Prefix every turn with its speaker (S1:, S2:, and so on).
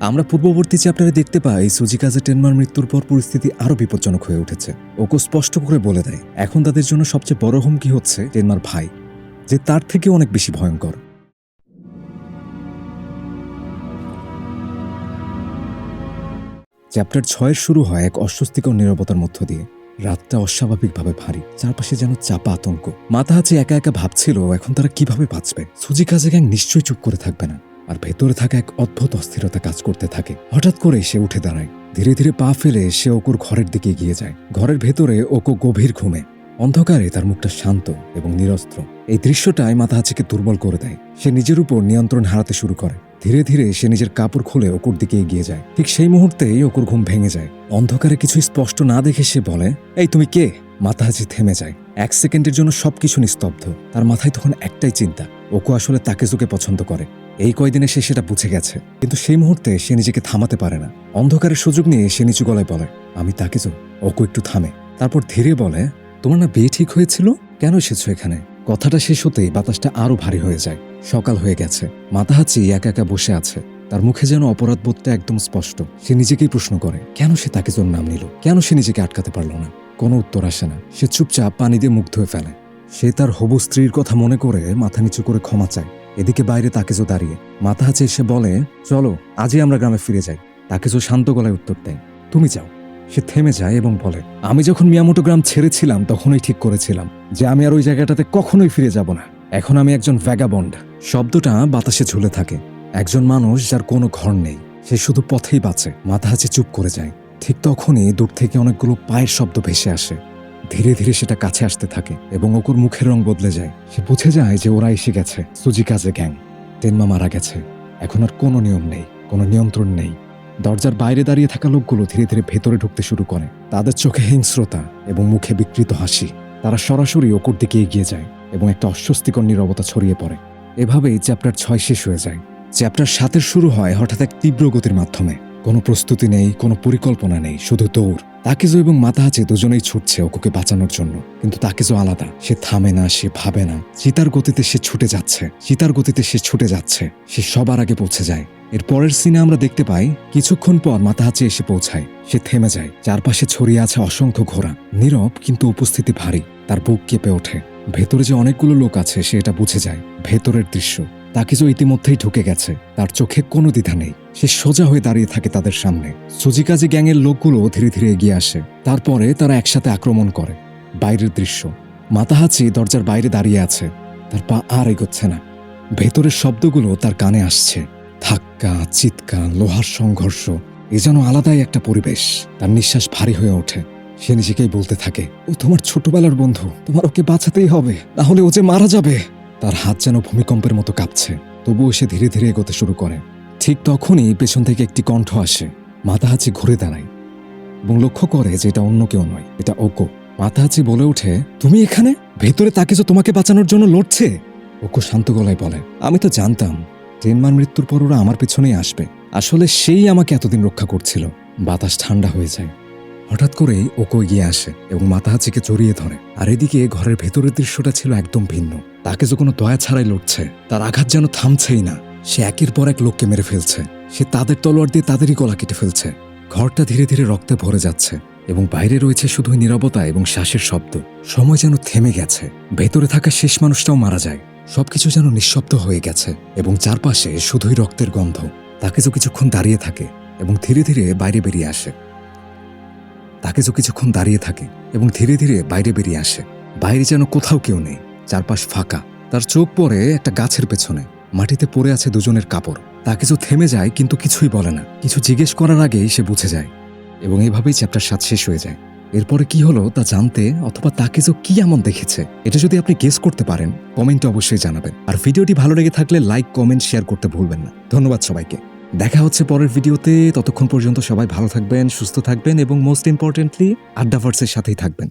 S1: আমরা পূর্ববর্তী চ্যাপ্টারে দেখতে পাই সুজিকাজে টেনমার মৃত্যুর পর পরিস্থিতি আরও বিপজ্জনক হয়ে উঠেছে। ওকো স্পষ্ট করে বলে দেয় এখন তাদের জন্য সবচেয়ে বড় হুমকি হচ্ছে টেনমার ভাই, যে তার থেকেও অনেক বেশি ভয়ঙ্কর। চ্যাপ্টার 6 শুরু হয় এক অস্বস্তিকর নীরবতার মধ্য দিয়ে। রাতটা অস্বাভাবিকভাবে ভারী, চারপাশে যেন চাপা আতঙ্ক। মাতাহাচি একা একা ভাবছিল এখন তারা কিভাবে বাঁচবে। সুজিকাজে গ্যাং নিশ্চয়ই চুপ করে থাকবে না, আর ভেতরে থাকা এক অদ্ভুত অস্থিরতা কাজ করতে থাকে। হঠাৎ করে সে উঠে দাঁড়ায়, ধীরে ধীরে পা ফেলে সে ওকুর ঘরের দিকে এগিয়ে যায়। ঘরের ভেতরে ওকো গভীর ঘুমে, অন্ধকারে তার মুখটা শান্ত এবং নিরস্ত্র। এই দৃশ্যটাই মাতাহাচিকে দুর্বল করে দেয়। সে নিজের উপর নিয়ন্ত্রণ হারাতে শুরু করে। ধীরে ধীরে সে নিজের কাপড় খুলে ওকুর দিকে এগিয়ে যায়। ঠিক সেই মুহূর্তেই ওকুর ঘুম ভেঙে যায়। অন্ধকারে কিছু স্পষ্ট না দেখে সে বলে, এই তুমি কে? মাতাহাচি থেমে যায়। 1 সেকেন্ডের জন্য সবকিছু নিস্তব্ধ। তার মাথায় তখন একটাই চিন্তা, ওকো আসলে তাকেজোকে পছন্দ করে। এই কয়দিনে সে সেটা বুঝে গেছে, কিন্তু সেই মুহূর্তে সে নিজেকে থামাতে পারে না। অন্ধকারের সুযোগ নিয়ে সে নিচু গলায় বলে, আমি তাকেজো। ওকো একটু থামে, তারপর ধীরে বলে, তোমার না বিয়ে ঠিক হয়েছিল, কেন এসেছো এখানে? কথাটা শেষ হতেই বাতাসটা আরো ভারী হয়ে যায়। সকাল হয়ে গেছে। মাতাহাচি একা একা বসে আছে। তার মুখে যেন অপরাধবোধটা একদম স্পষ্ট। সে নিজেকেই প্রশ্ন করে, কেন সে তাকেজোর নাম নিল? কেন সে নিজেকে আটকাতে পারল না? কোনো উত্তর আসে না। সে চুপচাপ পানি দিয়ে মুখ ধুয়ে ফেলে। সে তার হবু স্ত্রীর কথা মনে করে মাথা নিচু করে ক্ষমা চায়। এদিকে বাইরে তাকেজো দাঁড়িয়ে। মাতাহাচি এসে বলে, চলো আজই আমরা গ্রামে ফিরে যাই। তাকেজো শান্ত গলায় উত্তর দেয়, তুমি যাও। সে থেমে যায় এবং বলে, আমি যখন মিয়ামোটো গ্রাম ছেড়েছিলাম তখনই ঠিক করেছিলাম যে আমি আর ওই জায়গাটাতে কখনোই ফিরে যাব না। এখন আমি একজন ভ্যাগাবন্ড। শব্দটা বাতাসে ঝুলে থাকে। একজন মানুষ যার কোনো ঘর নেই, সে শুধু পথেই বাঁচে। মাতাহাচি চুপ করে যায়। ঠিক তখনই দূর থেকে অনেকগুলো পায়ের শব্দ ভেসে আসে। ধীরে ধীরে সেটা কাছে আসতে থাকে এবং ওকুর মুখের রং বদলে যায়। সে বুঝে যায় যে ওরা এসে গেছে। সুজিকাজে গ্যাং। টেনমা মারা গেছে। এখন আর কোনো নিয়ম নেই, কোনো নিয়ন্ত্রণ নেই। দরজার বাইরে দাঁড়িয়ে থাকা লোকগুলো ধীরে ধীরে ভেতরে ঢুকতে শুরু করে। তাদের চোখে হিংস্রতা এবং মুখে বিকৃত হাসি। তারা সরাসরি ওকুর দিকে এগিয়ে যায় এবং একটা অস্বস্তিকর নীরবতা ছড়িয়ে পড়ে। এভাবেই চ্যাপ্টার 6 শেষ হয়ে যায়। চ্যাপ্টার 7 শুরু হয় হঠাৎ এক তীব্র গতির মাধ্যমে। কোনো প্রস্তুতি নেই, কোনো পরিকল্পনা নেই, শুধু দৌড়। তাকেজো এবং মাতাহাচি দুজনেই ছুটছে ওকুকে বাঁচানোর জন্য, কিন্তু তাকেজো আলাদা। সে থামে না, সে ভাবে না। চিতার গতিতে সে ছুটে যাচ্ছে, চিতার গতিতে সে ছুটে যাচ্ছে। সে সবার আগে পৌঁছে যায়। এর পরের সিনে আমরা দেখতে পাই কিছুক্ষণ পর মাতাহাচি এসে পৌঁছায়। সে থেমে যায়। চারপাশে ছড়িয়ে আছে অসংখ্য ঘোড়া, নীরব কিন্তু উপস্থিতি ভারী। তার বুক কেঁপে ওঠে। ভেতরে যে অনেকগুলো লোক আছে সে এটা বুঝে যায়। ভেতরের দৃশ্য, তাকেজো ইতিমধ্যেই ঢুকে গেছে। তার চোখে কোনো দ্বিধা নেই। সে সোজা হয়ে দাঁড়িয়ে থাকে তাদের সামনে। সুজিকাজে গ্যাংয়ের লোকগুলো ধীরে ধীরে এগিয়ে আসে। তারপরে তারা একসাথে আক্রমণ করে। বাইরের দৃশ্য, মাতাহাচি দরজার বাইরে দাঁড়িয়ে আছে। তার পা আর এগোচ্ছে না। ভেতরের শব্দগুলো তার কানে আসছে, ধাক্কা, চিৎকার, লোহার সংঘর্ষ। এ যেন আলাদাই একটা পরিবেশ। তার নিঃশ্বাস ভারী হয়ে ওঠে। সে নিজেকেই বলতে থাকে, ও তোমার ছোটবেলার বন্ধু, তোমার ওকে বাঁচাতেই হবে, নাহলে ও যে মারা যাবে। তার হাত যেন ভূমিকম্পের মতো কাঁপছে। তবুও সে ধীরে ধীরে এগোতে শুরু করে। ঠিক তখনই পেছন থেকে একটি কণ্ঠ আসে। মাতাহাচি ঘুরে দাঁড়ায় এবং লক্ষ্য করে যে এটা অন্য কেউ নয়, এটা ওকো। মাতাহাচি বলে ওঠে, তুমি এখানে? ভেতরে তাকেজো তোমাকে বাঁচানোর জন্য লড়ছে। ওকো শান্ত গলায় বলে, আমি তো জানতাম টেনমার মৃত্যুর পর ওরা আমার পেছনেই আসবে। আসলে সেই আমাকে এতদিন রক্ষা করছিল। বাতাস ঠান্ডা হয়ে যায়। হঠাৎ করেই ওকো এগিয়ে আসে এবং মাতাহাচিকে জড়িয়ে ধরে। আর এদিকে ঘরের ভেতরের দৃশ্যটা ছিল একদম ভিন্ন। তাকেজো কোনো দয়া ছাড়াই লড়ছে। তার আঘাত যেন থামছেই না। সে একের পর এক লোককে মেরে ফেলছে। সে তাদের তলোয়ার দিয়ে তাদেরই গলা কেটে ফেলছে। ঘরটা ধীরে ধীরে রক্তে ভরে যাচ্ছে এবং বাইরে রয়েছে শুধুই নীরবতা এবং শ্বাসের শব্দ। সময় যেন থেমে গেছে। ভেতরে থাকা শেষ মানুষটাও মারা যায়। সবকিছু যেন নিঃশব্দ হয়ে গেছে এবং চারপাশে শুধুই রক্তের গন্ধ। তাকেজো কিছুক্ষণ দাঁড়িয়ে থাকে এবং ধীরে ধীরে বাইরে বেরিয়ে আসে। তাকেজো কিছুক্ষণ দাঁড়িয়ে থাকে এবং ধীরে ধীরে বাইরে বেরিয়ে আসে। বাইরে যেন কোথাও কেউ নেই। চারপাশ ফাঁকা। তার চোখ পড়ে একটা গাছের পেছনে। মাটিতে পড়ে আছে দুজনের কাপড়। তাকেজো থেমে যায় কিন্তু কিছুই বলে না। কিছু জিজ্ঞেস করার আগেই সে বুঝে যায় এবং এইভাবেই চ্যাপ্টার 7 শেষ হয়ে যায়। এরপরে কি হলো তা জানতে অথবা তাকেজো কি এমন দেখেছে এটা যদি আপনি গেস করতে পারেন কমেন্টে অবশ্যই জানাবেন। আর ভিডিওটি ভালো লেগে থাকলে লাইক, কমেন্ট, শেয়ার করতে ভুলবেন না। ধন্যবাদ সবাইকে। দেখা হচ্ছে পরের ভিডিওতে। ততক্ষণ পর্যন্ত সবাই ভালো থাকবেন, সুস্থ থাকবেন এবং মোস্ট ইম্পর্টেন্টলি আড্ডাভার্সের সাথেই থাকবেন।